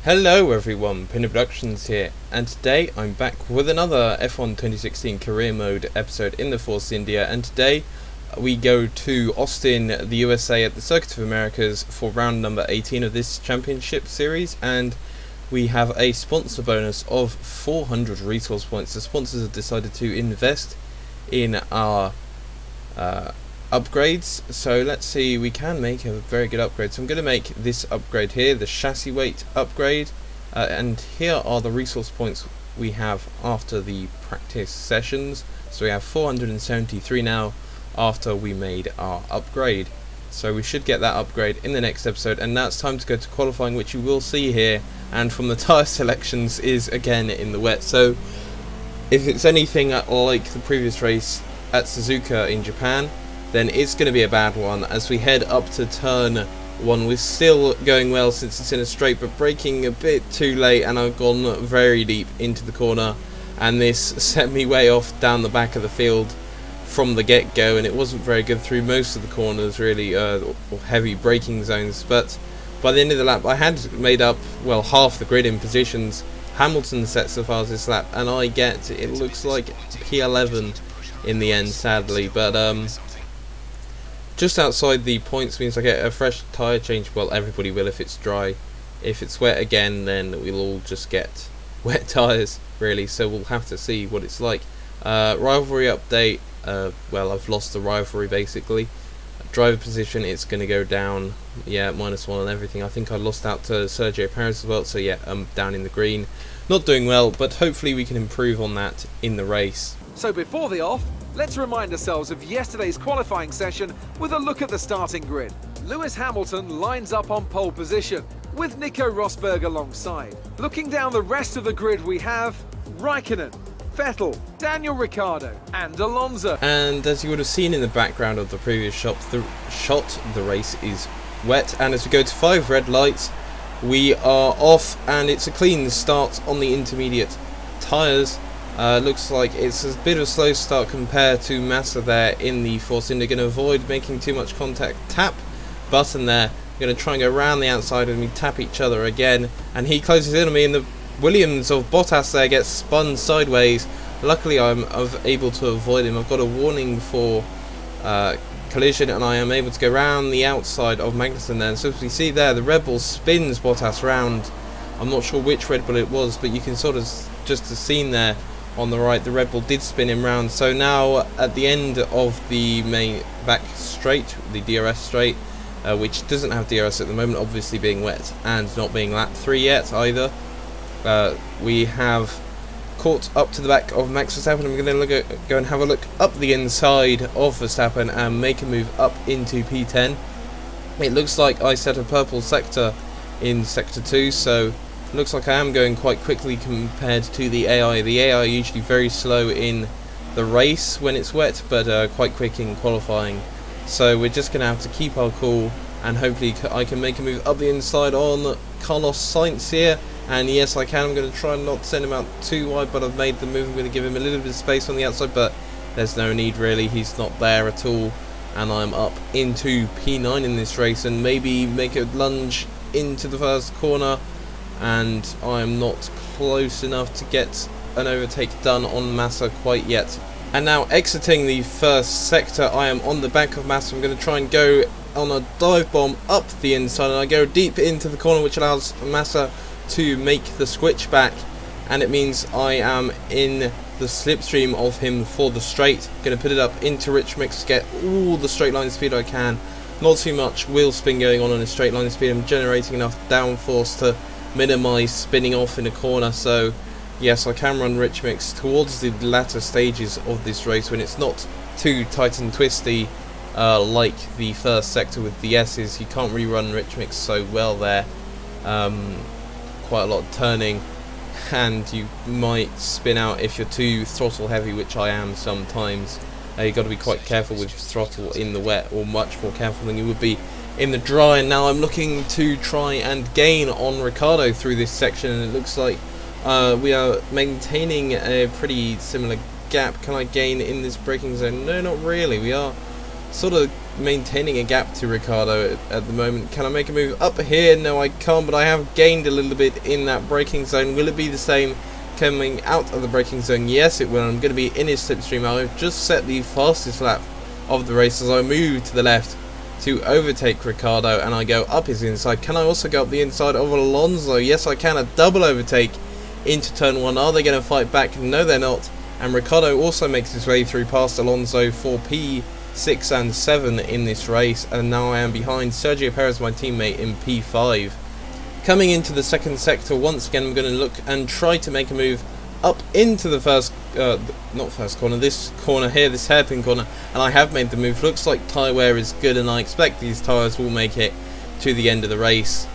Hello everyone, Pinder here, and today I'm back with another F1 2016 Career Mode episode in the Force India, and today we go to Austin, the USA at the Circuit of Americas for round number 18 of this championship series, and we have a sponsor bonus of 400 resource points. The sponsors have decided to invest in our upgrades, so let's see, we can make a very good upgrade. So I'm going to make this upgrade here, the chassis weight upgrade, and here are the resource points we have after the practice sessions. So we have 473 now after we made our upgrade, so we should get that upgrade in the next episode. And now it's time to go to qualifying, which you will see here, and from the tyre selections is again in the wet. So if it's anything like the previous race at Suzuka in Japan, then it's going to be a bad one. As we head up to turn 1, we're still going well since it's in a straight, but braking a bit too late, and I've gone very deep into the corner, and this set me way off down the back of the field from the get-go, and it wasn't very good through most of the corners really, or heavy braking zones. But by the end of the lap I had made up, well, half the grid in positions. Hamilton sets the fastest lap, and I get, it looks like P11 in the end, sadly, but just outside the points means I get a fresh tyre change. Well, everybody will if it's dry. If it's wet again, then we'll all just get wet tyres, really, so we'll have to see what it's like. Rivalry update, well, I've lost the rivalry basically. Driver position, it's going to go down, yeah, -1 and everything. I think I lost out to Sergio Perez as well, so yeah, I'm down in the green. Not doing well, but hopefully we can improve on that in the race. So before the off, let's remind ourselves of yesterday's qualifying session with a look at the starting grid. Lewis Hamilton lines up on pole position, with Nico Rosberg alongside. Looking down the rest of the grid, we have Raikkonen, Vettel, Daniel Ricciardo and Alonso. And as you would have seen in the background of the previous shot, the race is wet, and as we go to 5 red lights, we are off, and it's a clean start on the intermediate tyres. Looks like it's a bit of a slow start compared to Massa there in the Force India. Going to avoid making too much contact. Tap button there. Going to try and go around the outside, and we tap each other again. And he closes in on me, and the Williams of Bottas there gets spun sideways. Luckily, I'm able to avoid him. I've got a warning for collision, and I am able to go around the outside of Magnussen there. And so as we see there, the Red Bull spins Bottas round. I'm not sure which Red Bull it was, but you can sort of just the scene there. On the right, the Red Bull did spin him round. So now at the end of the main back straight, the DRS straight, which doesn't have DRS at the moment, obviously being wet and not being lap 3 yet either, we have caught up to the back of Max Verstappen, and we're going to go and have a look up the inside of Verstappen and make a move up into P10. It looks like I set a purple sector in sector 2, so looks like I am going quite quickly compared to the AI. The AI are usually very slow in the race when it's wet, but quite quick in qualifying. So we're just going to have to keep our cool, and hopefully I can make a move up the inside on Carlos Sainz here. And yes, I can. I'm going to try and not send him out too wide, but I've made the move. I'm going to give him a little bit of space on the outside, but there's no need really. He's not there at all. And I'm up into P9 in this race, and maybe make a lunge into the first corner. And I'm not close enough to get an overtake done on Massa quite yet. And now exiting the first sector, I am on the back of Massa. I'm going to try and go on a dive bomb up the inside, and I go deep into the corner, which allows Massa to make the switch back, and it means I am in the slipstream of him for the straight. Going to put it up into Rich Mix to get all the straight line speed I can. Not too much wheel spin going on a straight line speed. I'm generating enough downforce to minimise spinning off in a corner, so yes, I can run Rich Mix towards the latter stages of this race when it's not too tight and twisty like the first sector with the S's. You can't rerun Rich Mix so well there. Quite a lot of turning, and you might spin out if you're too throttle heavy, which I am sometimes. You've got to be quite careful with throttle in the wet, or much more careful than you would be in the dry. And now I'm looking to try and gain on Ricciardo through this section, and it looks like we are maintaining a pretty similar gap. Can I gain in this braking zone? No, not really. We are sort of maintaining a gap to Ricciardo at the moment. Can I make a move up here? No, I can't, but I have gained a little bit in that braking zone. Will it be the same coming out of the braking zone? Yes, it will. I'm going to be in his slipstream. I've just set the fastest lap of the race as I move to the left to overtake Ricciardo, and I go up his inside. Can I also go up the inside of Alonso? Yes, I can. A double overtake into turn 1. Are they going to fight back? No, they're not. And Ricciardo also makes his way through past Alonso for P6 and 7 in this race, and now I am behind Sergio Perez, my teammate, in P5. Coming into the second sector, once again I'm going to look and try to make a move up into the this corner here, this hairpin corner, and I have made the move. Looks like tyre wear is good, and I expect these tyres will make it to the end of the race,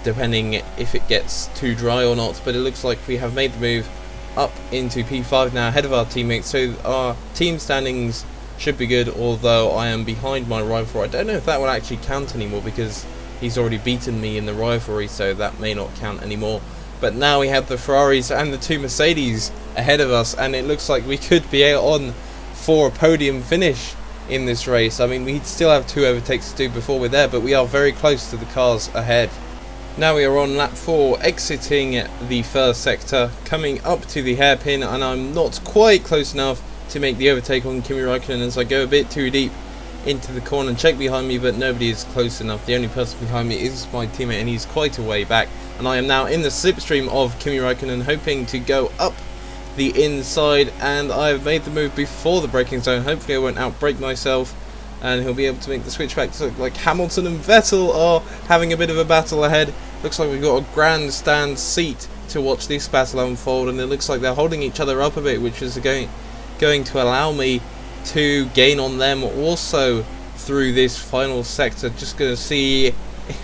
depending if it gets too dry or not. But it looks like we have made the move up into P5 now, ahead of our teammates, so our team standings should be good, although I am behind my rival. I don't know if that will actually count anymore, because he's already beaten me in the rivalry, so that may not count anymore. But now we have the Ferraris and the 2 Mercedes ahead of us, and it looks like we could be on for a podium finish in this race. I mean, we still have 2 overtakes to do before we're there, but we are very close to the cars ahead. Now we are on lap 4, exiting the first sector, coming up to the hairpin, and I'm not quite close enough to make the overtake on Kimi Räikkönen as I go a bit too deep into the corner. Check behind me, but nobody is close enough. The only person behind me is my teammate, and he's quite a way back. And I am now in the slipstream of Kimi Räikkönen, hoping to go up the inside, and I've made the move before the braking zone. Hopefully I won't outbrake myself, and he'll be able to make the switch back. So like Hamilton and Vettel are having a bit of a battle ahead. Looks like we've got a grandstand seat to watch this battle unfold, and it looks like they're holding each other up a bit, which is going to allow me to gain on them also through this final sector. Just going to see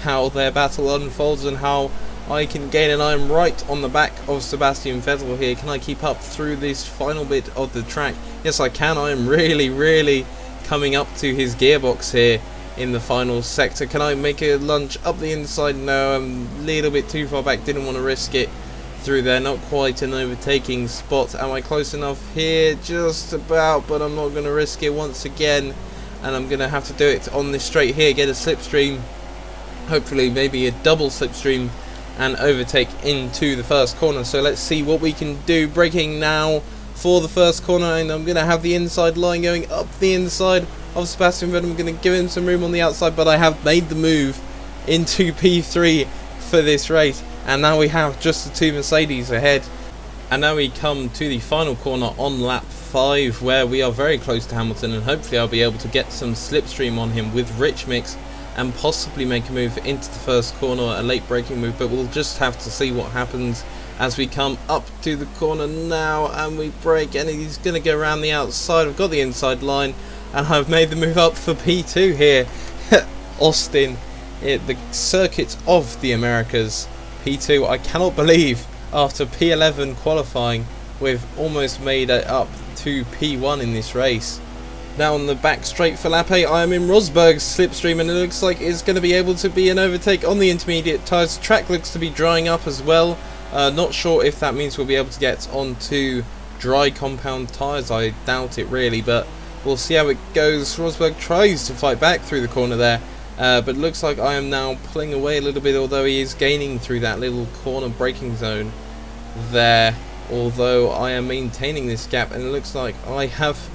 how their battle unfolds and how I can gain, and I'm right on the back of Sebastian Vettel here. Can I keep up through this final bit of the track? Yes, I can. I am really coming up to his gearbox here in the final sector. Can I make a lunge up the inside? No, I'm a little bit too far back. Didn't want to risk it through there. Not quite an overtaking spot. Am I close enough here? Just about, but I'm not going to risk it once again, and I'm going to have to do it on this straight here. Get a slipstream, hopefully maybe a double slipstream, and overtake into the first corner. So let's see what we can do. Braking now for the first corner, and I'm going to have the inside line going up the inside of Sebastian Vettel. I'm going to give him some room on the outside, but I have made the move into P3 for this race, and now we have just the 2 Mercedes ahead. And now we come to the final corner on lap 5, where we are very close to Hamilton, and hopefully I'll be able to get some slipstream on him with rich mix and possibly make a move into the first corner, a late braking move, but we'll just have to see what happens as we come up to the corner now, and we brake, and he's going to go around the outside. I've got the inside line, and I've made the move up for P2 here. Austin, the circuit of the Americas, P2. I cannot believe after P11 qualifying we've almost made it up to P1 in this race. Now on the back straight for lap 8, I am in Rosberg's slipstream, and it looks like it's going to be able to be an overtake on the intermediate tyres. The track looks to be drying up as well. Not sure if that means we'll be able to get onto dry compound tyres. I doubt it really, but we'll see how it goes. Rosberg tries to fight back through the corner there, but it looks like I am now pulling away a little bit, although he is gaining through that little corner braking zone there, although I am maintaining this gap, and it looks like I have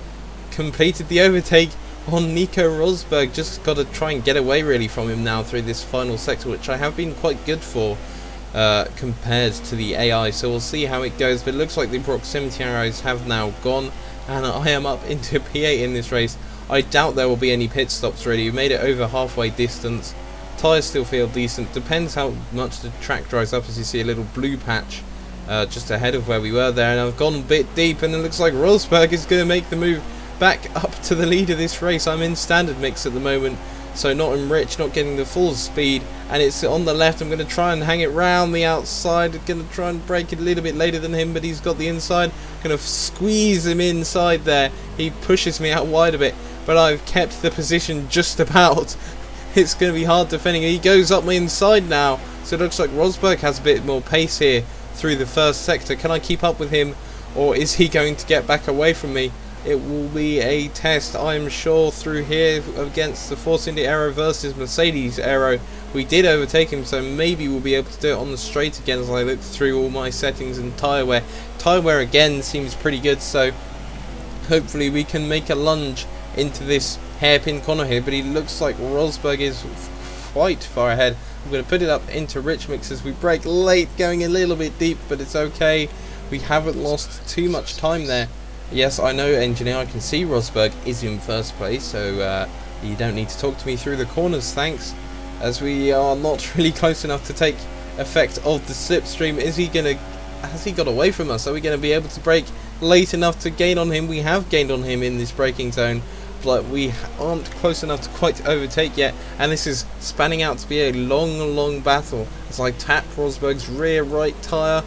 completed the overtake on Nico Rosberg. Just got to try and get away really from him now through this final sector, which I have been quite good for compared to the AI, so we'll see how it goes. But it looks like the proximity arrows have now gone, and I am up into P8 in this race. I doubt there will be any pit stops really. We've made it over halfway distance. Tyres still feel decent. Depends how much the track dries up, as you see a little blue patch just ahead of where we were there, and I've gone a bit deep, and it looks like Rosberg is going to make the move back up to the lead of this race. I'm in standard mix at the moment, so not enriched, not getting the full speed, and it's on the left. I'm going to try and hang it round the outside. Going to try and break it a little bit later than him, but he's got the inside. Going to squeeze him inside there. He pushes me out wide a bit, but I've kept the position just about. It's going to be hard defending. He goes up my inside now, so it looks like Rosberg has a bit more pace here through the first sector. Can I keep up with him, or is he going to get back away from me? It will be a test, I'm sure, through here against the Force India Aero versus Mercedes Aero. We did overtake him, so maybe we'll be able to do it on the straight again as I look through all my settings and tyre wear. Tyre wear again seems pretty good, so hopefully we can make a lunge into this hairpin corner here. But he looks like Rosberg is quite far ahead. I'm going to put it up into rich mix as we brake late, going a little bit deep, but it's okay. We haven't lost too much time there. Yes, I know, engineer, I can see Rosberg is in first place, so you don't need to talk to me through the corners, thanks, as we are not really close enough to take effect of the slipstream. Has he got away from us? Are we going to be able to brake late enough to gain on him? We have gained on him in this braking zone, but we aren't close enough to quite overtake yet, and this is spanning out to be a long battle as I tap Rosberg's rear right tyre.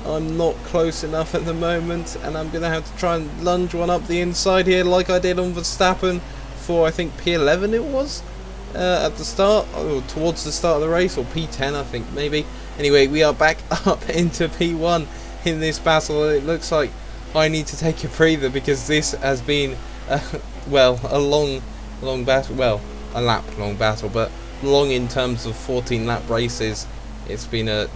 I'm not close enough at the moment, and I'm going to have to try and lunge one up the inside here like I did on Verstappen for, I think, P11 it was at the start, or towards the start of the race, or P10 I think maybe. Anyway, we are back up into P1 in this battle. It looks like I need to take a breather because this has been, well, a long battle. Well, a lap long battle, but long in terms of 14 lap races. It's been a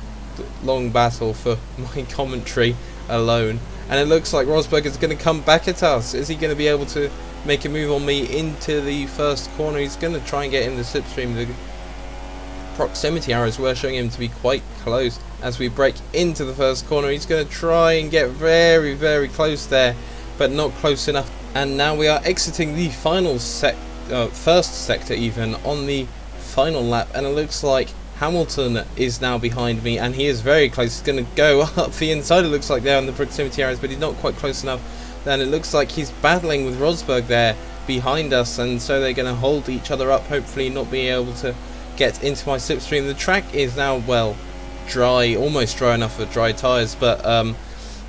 long battle for my commentary alone, and it looks like Rosberg is going to come back at us. Is he going to be able to make a move on me into the first corner? He's going to try and get in the slipstream. The proximity arrows were showing him to be quite close as we break into the first corner. He's going to try and get very close there, but not close enough. And now we are exiting the final first sector even on the final lap, and it looks like Hamilton is now behind me, and he is very close. He's going to go up the inside, it looks like, there on the proximity areas, but he's not quite close enough. Then it looks like he's battling with Rosberg there behind us, and so they're going to hold each other up, hopefully not being able to get into my slipstream. The track is now, well, dry, almost dry enough for dry tyres, but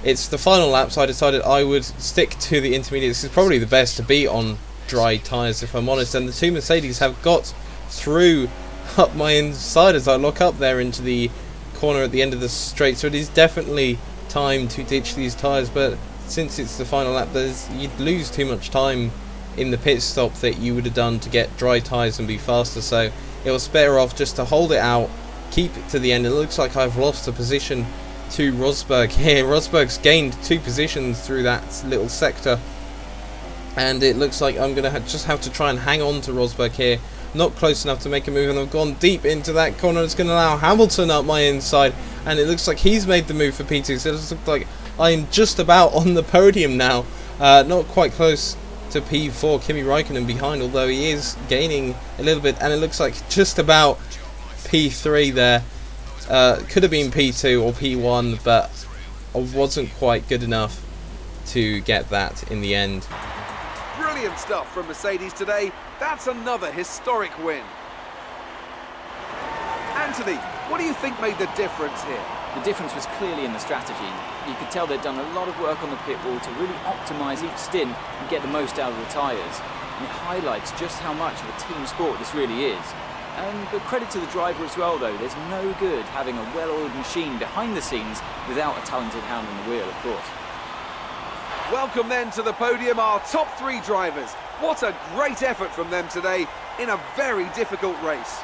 it's the final lap, so I decided I would stick to the intermediate. This is probably the best to be on dry tyres, if I'm honest, and the two Mercedes have got through up my inside as I lock up there into the corner at the end of the straight, so it is definitely time to ditch these tyres. But since it's the final lap, you'd lose too much time in the pit stop that you would have done to get dry tyres and be faster, so it was better off just to hold it out, keep it to the end. It looks like I've lost a position to Rosberg here. Rosberg's gained 2 positions through that little sector, and it looks like I'm going to just have to try and hang on to Rosberg here. Not close enough to make a move, and I've gone deep into that corner. It's going to allow Hamilton up my inside, and it looks like he's made the move for P2, so it looks like I'm just about on the podium now. Not quite close to P4, Kimi Raikkonen behind, although he is gaining a little bit, and it looks like just about P3 there. Could have been P2 or P1, but I wasn't quite good enough to get that in the end. Brilliant stuff from Mercedes today. That's another historic win. Anthony, what do you think made the difference here? The difference was clearly in the strategy. You could tell they'd done a lot of work on the pit wall to really optimise each stint and get the most out of the tyres. And it highlights just how much of a team sport this really is. But credit to the driver as well, though. There's no good having a well-oiled machine behind the scenes without a talented hand on the wheel, of course. Welcome then to the podium, our top 3 drivers. What a great effort from them today in a very difficult race.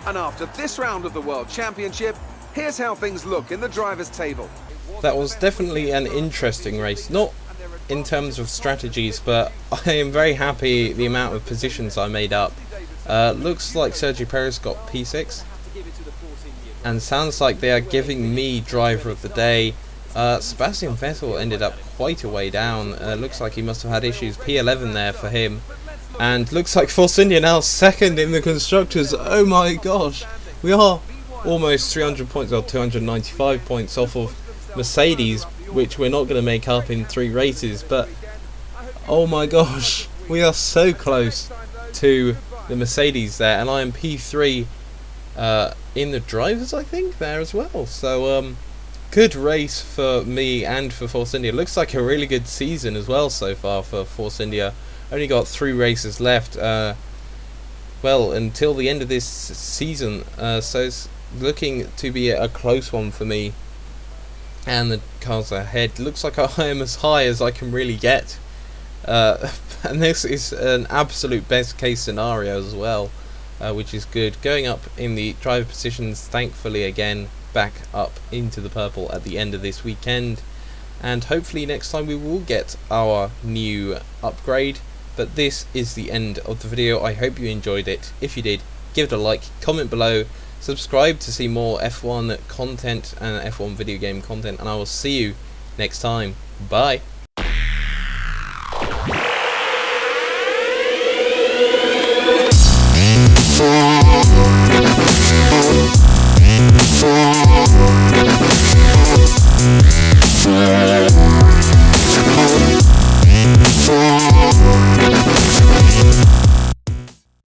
And after this round of the World Championship, here's how things look in the drivers' table. That was definitely an interesting race, not in terms of strategies, but I am very happy the amount of positions I made up. Looks like Sergio Perez got P6, and sounds like they are giving me driver of the day. Sebastian Vettel ended up quite a way down. Looks like he must have had issues. P11 there for him. And looks like Force India now second in the constructors. Oh my gosh, we are almost 300 points, or 295 points off of Mercedes, which we're not going to make up in 3 races. But oh my gosh, we are so close to the Mercedes there, and I am P3 in the drivers, I think, there as well. So good race for me and for Force India. Looks like a really good season as well so far for Force India. Only got 3 races left, well, until the end of this season, so it's looking to be a close one for me and the cars ahead. Looks like I am as high as I can really get, and this is an absolute best case scenario as well, which is good. Going up in the driver positions, thankfully again back up into the purple at the end of this weekend, and hopefully next time we will get our new upgrade. But this is the end of the video. I hope you enjoyed it. If you did, give it a like, comment below, subscribe to see more F1 content and F1 video game content, and I will see you next time. Bye.